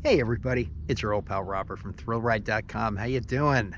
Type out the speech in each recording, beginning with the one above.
Hey everybody, it's your old pal Robert from ThrillRide.com. How you doing?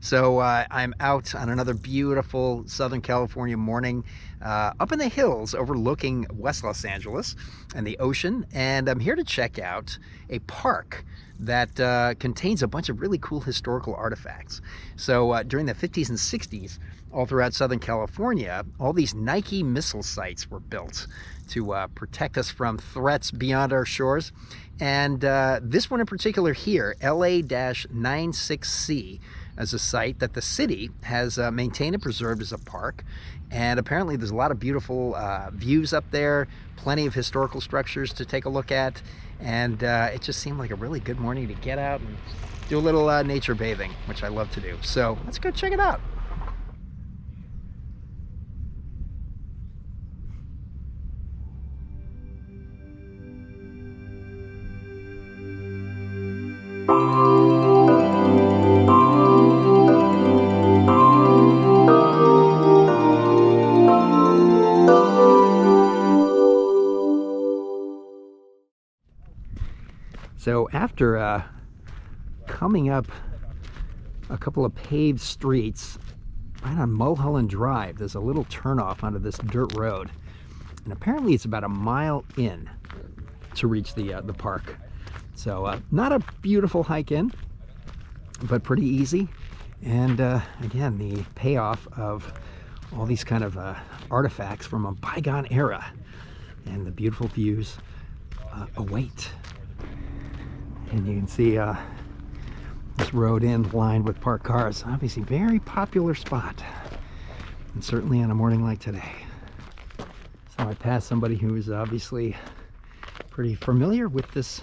So I'm out on another beautiful Southern California morning up in the hills overlooking West Los Angeles and the ocean, and I'm here to check out a park that contains a bunch of really cool historical artifacts. So during the 50s and 60s, all throughout Southern California, all these Nike missile sites were built to protect us from threats beyond our shores. And this one in particular here, LA96C, as a site that the city has maintained and preserved as a park. And apparently there's a lot of beautiful views up there, plenty of historical structures to take a look at. And it just seemed like a really good morning to get out and do a little nature bathing, which I love to do. So let's go check it out. So after coming up a couple of paved streets right on Mulholland Drive, there's a little turnoff onto this dirt road, and apparently it's about a mile in to reach the park. So not a beautiful hike in, but pretty easy. And again, the payoff of all these kind of artifacts from a bygone era, and the beautiful views await. And you can see this road end lined with parked cars. Obviously very popular spot, and certainly on a morning like today. So I passed somebody who is obviously pretty familiar with this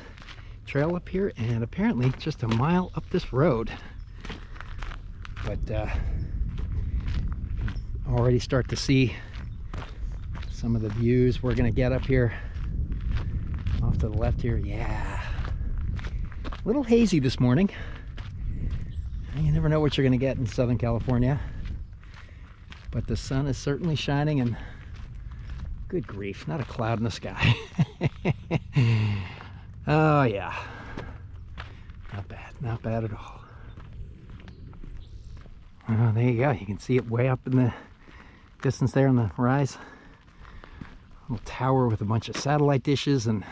trail up here, and apparently just a mile up this road. But already start to see some of the views we're gonna get up here off to the left here. Yeah, a little hazy this morning. You never know what you're going to get in Southern California, but the sun is certainly shining, and good grief, not a cloud in the sky. Oh yeah, not bad at all. Oh, there you go, you can see it way up in the distance there on the rise. A little tower with a bunch of satellite dishes and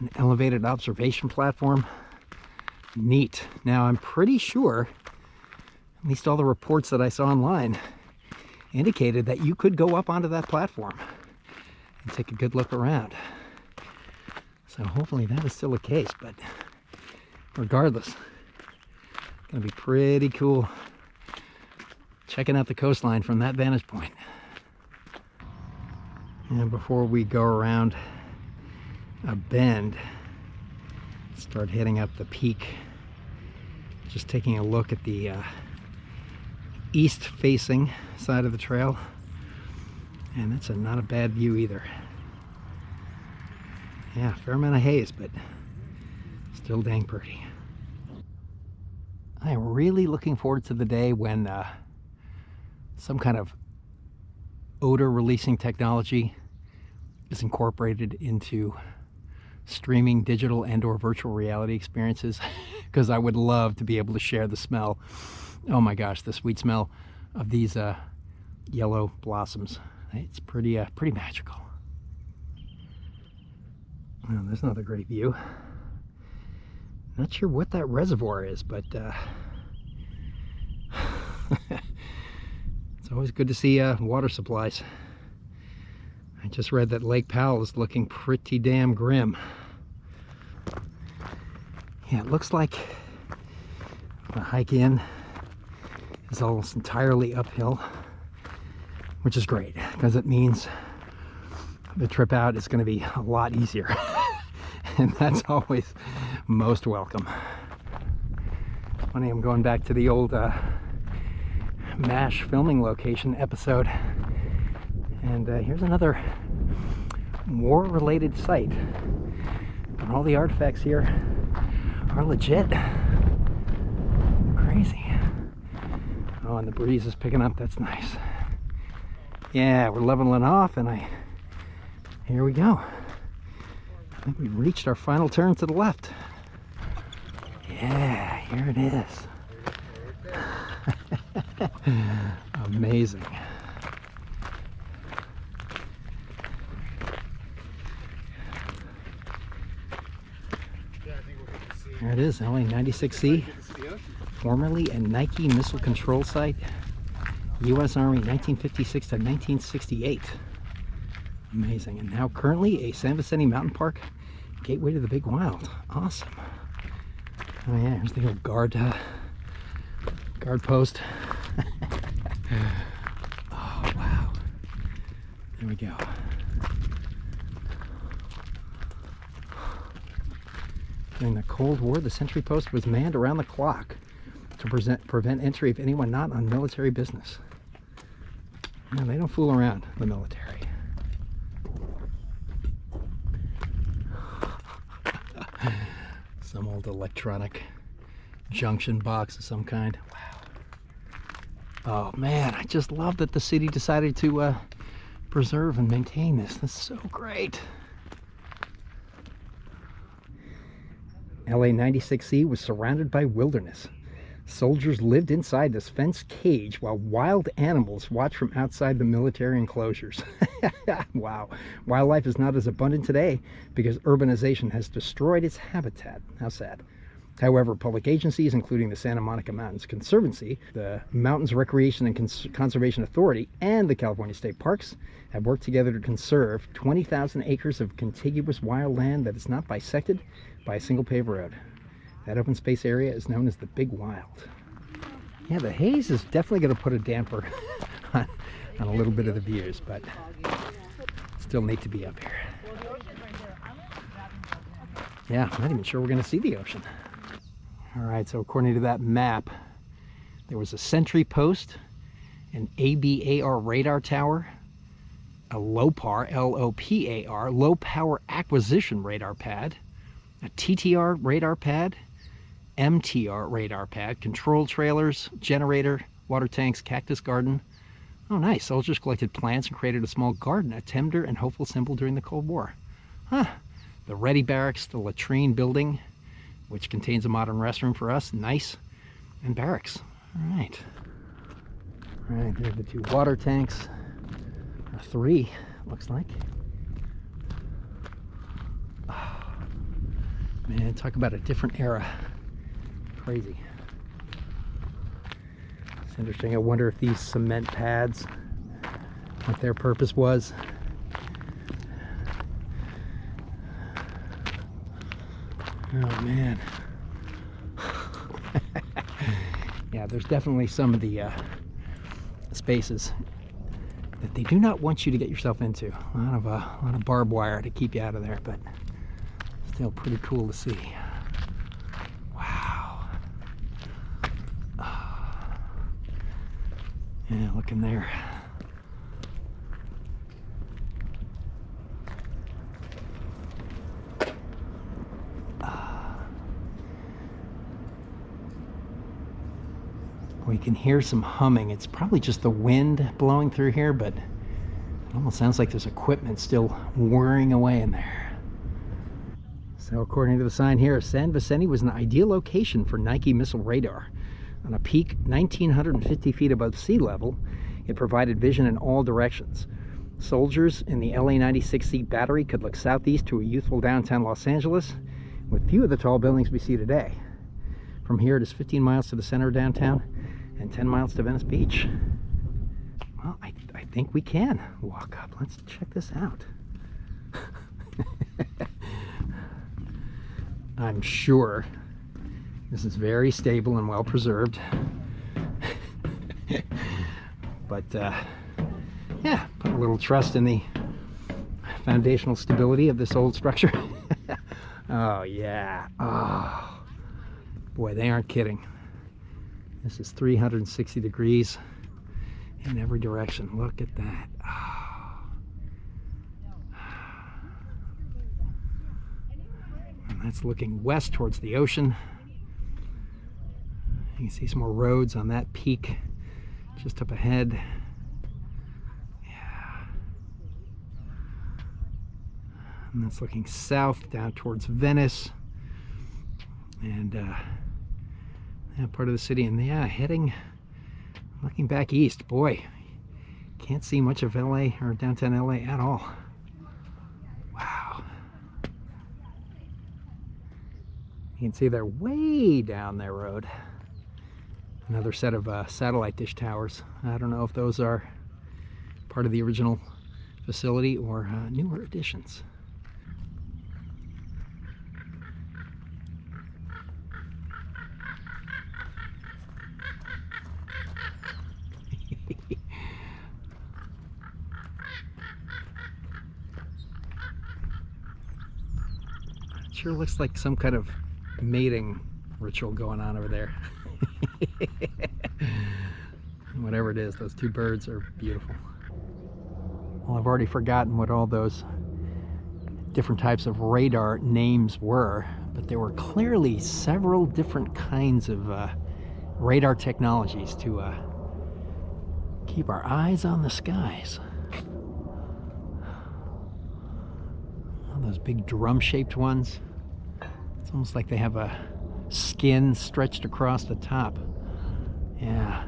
an elevated observation platform. Neat. Now I'm pretty sure, at least all the reports that I saw online indicated that you could go up onto that platform and take a good look around. So hopefully that is still the case, but regardless, it's gonna be pretty cool checking out the coastline from that vantage point. And before we go around a bend, start heading up the peak, just taking a look at the east facing side of the trail, and that's not a bad view either. Yeah, fair amount of haze, but still dang pretty. I am really looking forward to the day when some kind of odor releasing technology is incorporated into streaming digital and/or virtual reality experiences, because I would love to be able to share the smell. Oh my gosh, the sweet smell of these yellow blossoms. It's pretty magical. Well, there's another great view. Not sure what that reservoir is, but it's always good to see water supplies. I just read that Lake Powell is looking pretty damn grim. Yeah, it looks like the hike in is almost entirely uphill, which is great because it means the trip out is going to be a lot easier. And that's always most welcome. It's funny, I'm going back to the old MASH filming location episode, and here's another war-related site, and all the artifacts here are legit. Crazy. Oh, and the breeze is picking up. That's nice. Yeah, we're leveling off, and here we go. I think we've reached our final turn to the left. Yeah, here it is. Amazing. There it is, LA96C, formerly a Nike missile control site, U.S. Army 1956 to 1968. Amazing. And now currently a San Vicente Mountain Park, gateway to the Big Wild. Awesome. Oh yeah, here's the old guard post. Oh wow. There we go. During the Cold War, the sentry post was manned around the clock to prevent entry of anyone not on military business. No, they don't fool around, the military. Some old electronic junction box of some kind. Wow. Oh man, I just love that the city decided to preserve and maintain this. That's so great. LA96C was surrounded by wilderness. Soldiers lived inside this fenced cage while wild animals watched from outside the military enclosures. Wow. Wildlife is not as abundant today because urbanization has destroyed its habitat. How sad. However, public agencies, including the Santa Monica Mountains Conservancy, the Mountains Recreation and Conservation Authority, and the California State Parks, have worked together to conserve 20,000 acres of contiguous wild land that is not bisected by a single paved road. That open space area is known as the Big Wild. Yeah, the haze is definitely going to put a damper on a little bit of the views, but still neat to be up here. Yeah, I'm not even sure we're going to see the ocean. All right, so according to that map, there was a sentry post, an ABAR radar tower, a LOPAR, L-O-P-A-R, low power acquisition radar pad, a TTR radar pad, MTR radar pad, control trailers, generator, water tanks, cactus garden. Oh nice, soldiers collected plants and created a small garden, a tender and hopeful symbol during the Cold War. Huh. The Ready Barracks, the latrine building, which contains a modern restroom for us, nice, and barracks. All right. All right, there's the two water tanks, or three, looks like. Oh, man, talk about a different era. Crazy. It's interesting. I wonder if these cement pads, what their purpose was. Oh man. Yeah, there's definitely some of the spaces that they do not want you to get yourself into. A lot of barbed wire to keep you out of there, but still pretty cool to see. Wow. Yeah, look in there. We can hear some humming. It's probably just the wind blowing through here, but it almost sounds like there's equipment still whirring away in there. So according to the sign here, San Vicente was an ideal location for Nike missile radar. On a peak 1,950 feet above sea level, it provided vision in all directions. Soldiers in the LA96C battery could look southeast to a youthful downtown Los Angeles with few of the tall buildings we see today. From here, it is 15 miles to the center of downtown and 10 miles to Venice Beach. Well, I think we can walk up. Let's check this out. I'm sure this is very stable and well preserved. But yeah, put a little trust in the foundational stability of this old structure. Oh yeah. Oh boy, they aren't kidding. This is 360 degrees in every direction. Look at that. Oh. And that's looking west towards the ocean. You can see some more roads on that peak just up ahead. Yeah. And that's looking south down towards Venice. And part of the city, and yeah, looking back east, boy, can't see much of LA or downtown LA at all. Wow. You can see they're way down their road. Another set of satellite dish towers. I don't know if those are part of the original facility or newer additions. Sure looks like some kind of mating ritual going on over there. Whatever it is, those two birds are beautiful. Well, I've already forgotten what all those different types of radar names were, but there were clearly several different kinds of radar technologies to keep our eyes on the skies. All those big drum-shaped ones. It's almost like they have a skin stretched across the top. Yeah.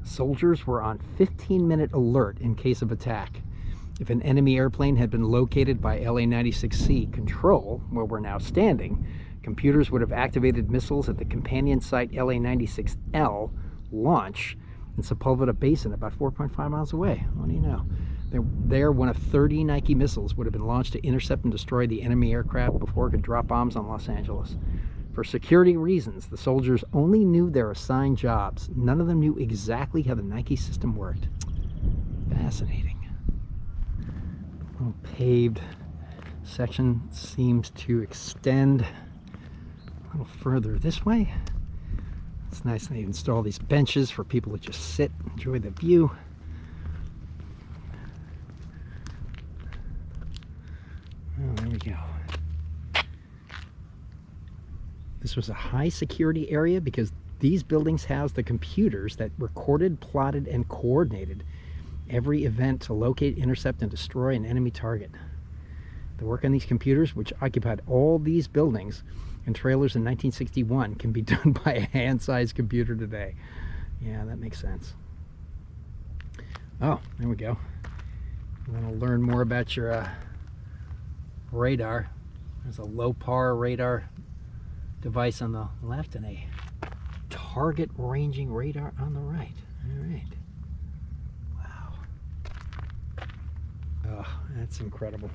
Soldiers were on 15-minute alert in case of attack. If an enemy airplane had been located by LA96C control, where we're now standing, computers would have activated missiles at the companion site LA96L launch in Sepulveda Basin, about 4.5 miles away. What do you know? There, one of 30 Nike missiles would have been launched to intercept and destroy the enemy aircraft before it could drop bombs on Los Angeles. For security reasons, the soldiers only knew their assigned jobs. None of them knew exactly how the Nike system worked. Fascinating. A little paved section seems to extend a little further this way. It's nice they install these benches for people to just sit, enjoy the view. Oh, there we go. This was a high security area because these buildings housed the computers that recorded, plotted, and coordinated every event to locate, intercept, and destroy an enemy target. The work on these computers, which occupied all these buildings and trailers in 1961, can be done by a hand-sized computer today. Yeah, that makes sense. Oh, there we go. You want to learn more about your radar. There's a low power radar device on the left and a target ranging radar on the right. All right. Wow. Oh, that's incredible.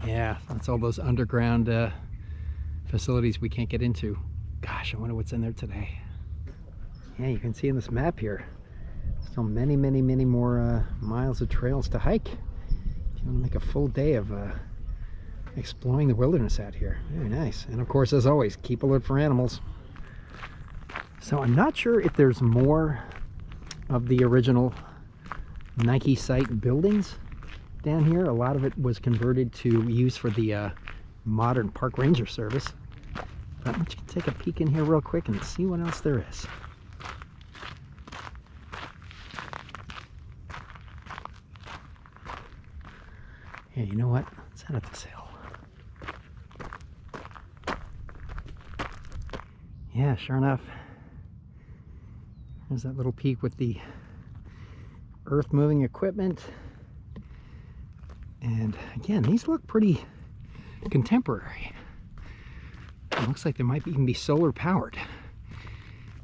Yeah, that's all those underground facilities we can't get into. Gosh, I wonder what's in there today. Yeah, you can see in this map here, still many more miles of trails to hike. If you want to make a full day of exploring the wilderness out here. Very nice. And of course, as always, keep alert for animals. So I'm not sure if there's more of the original Nike site buildings down here. A lot of it was converted to use for the modern park ranger service. But let's take a peek in here real quick and see what else there is. Yeah, you know what? Let's head up this hill. Yeah, sure enough. There's that little peak with the earth-moving equipment. And again, these look pretty contemporary. It looks like they might even be solar powered.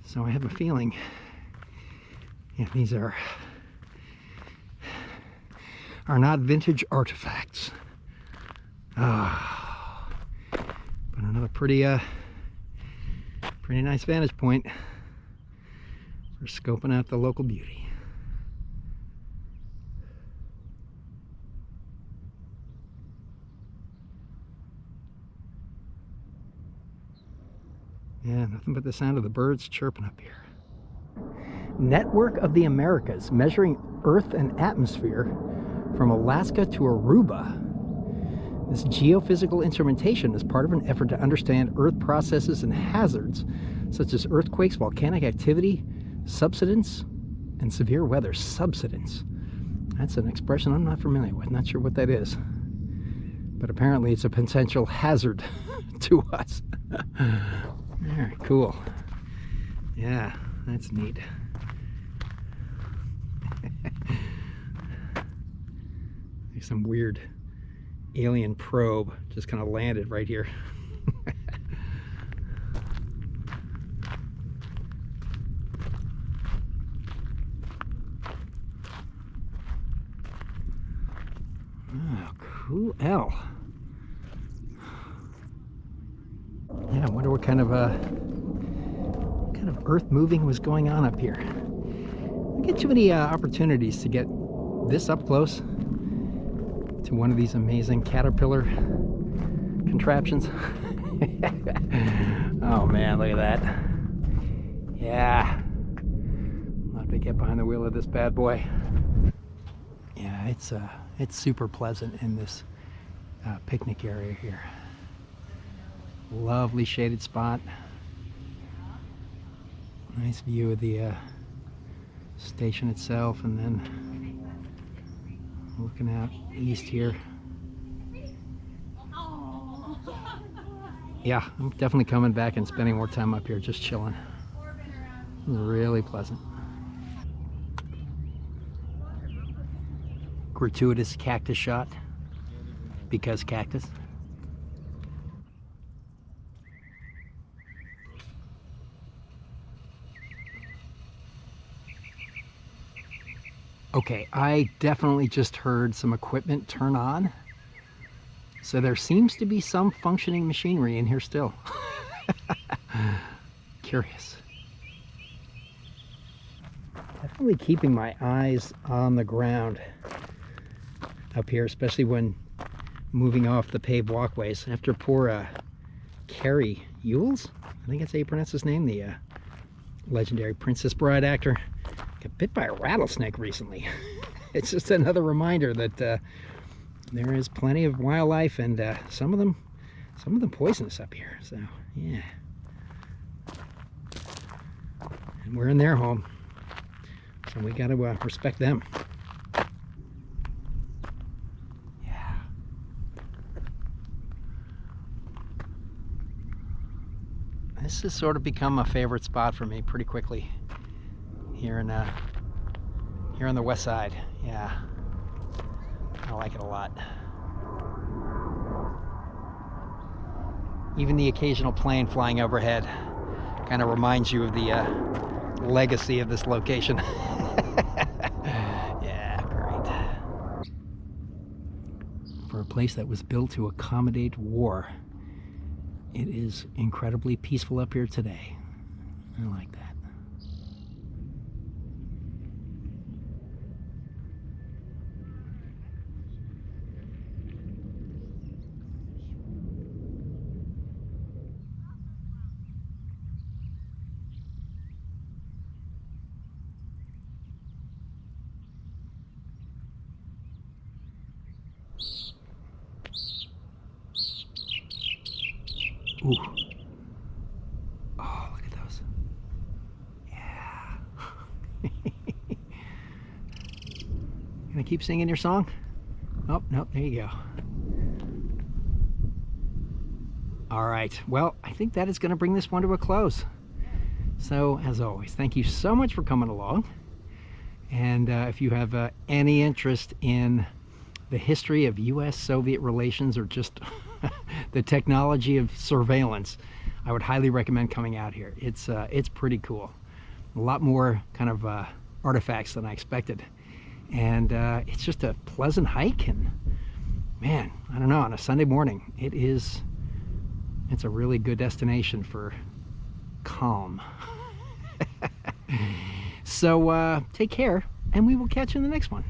So I have a feeling, yeah, these are not vintage artifacts. But another pretty nice vantage point for scoping out the local beauty. Yeah, nothing but the sound of the birds chirping up here. Network of the Americas, measuring Earth and atmosphere from Alaska to Aruba. This geophysical instrumentation is part of an effort to understand Earth processes and hazards such as earthquakes, volcanic activity, subsidence, and severe weather. Subsidence. That's an expression I'm not familiar with. Not sure what that is. but apparently it's a potential hazard to us. Very cool. Yeah, that's neat. There's some weird alien probe just kind of landed right here. Oh, cool. Yeah, I wonder what kind of earth moving was going on up here. I get too many opportunities to get this up close to one of these amazing caterpillar contraptions. Oh man, look at that. Yeah, I'll have to get behind the wheel of this bad boy. Yeah, it's super pleasant in this picnic area here. Lovely shaded spot. Nice view of the station itself, and then looking out east here. Yeah, I'm definitely coming back and spending more time up here just chilling. Really pleasant. Gratuitous cactus shot because cactus. Okay, I definitely just heard some equipment turn on. So there seems to be some functioning machinery in here still. Curious. Definitely keeping my eyes on the ground up here, especially when moving off the paved walkways. After poor Carrie Ewells, I think that's how you pronounce his name, the legendary Princess Bride actor, got bit by a rattlesnake recently. It's just another reminder that there is plenty of wildlife, and some of them poisonous up here. So yeah, and we're in their home, so we got to respect them. Yeah. This has sort of become a favorite spot for me pretty quickly here on the west side. Yeah, I like it a lot. Even the occasional plane flying overhead kind of reminds you of the legacy of this location. Yeah, great. For a place that was built to accommodate war, it is incredibly peaceful up here today. I like that. Ooh. Oh, look at those. Yeah. Gonna keep singing your song? Oh, no, there you go. All right, well, I think that is gonna bring this one to a close. So, as always, thank you so much for coming along. And if you have any interest in the history of US-Soviet relations, or just the technology of surveillance, I would highly recommend coming out here. It's pretty cool. A lot more kind of artifacts than I expected. And it's just a pleasant hike, and man, I don't know, on a Sunday morning, it's a really good destination for calm. So take care, and we will catch you in the next one.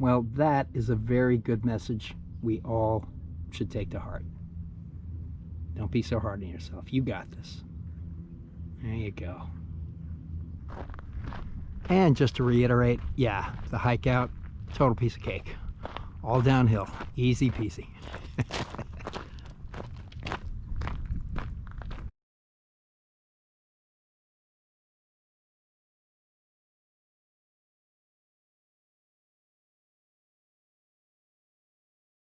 Well, that is a very good message we all should take to heart. Don't be so hard on yourself. You got this. There you go. And just to reiterate, yeah, the hike out, total piece of cake. All downhill. Easy peasy.